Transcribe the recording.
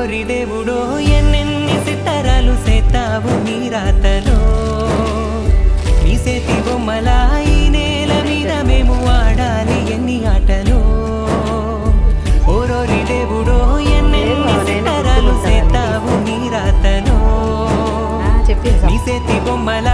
ఓరోరి దేవుడో ఎన్నెన్ని సిత్తరాలు సేతావు నీ రాతలో నీ సేతి బొమ్మల ఈ నేల మీద మేము ఆడాలి ఎన్ని ఆటలు ఓరోరి దేవుడో ఎన్నెన్ని సిత్తరాలు సేతావు నీ రాతలో నీ సేతి బొమ్మల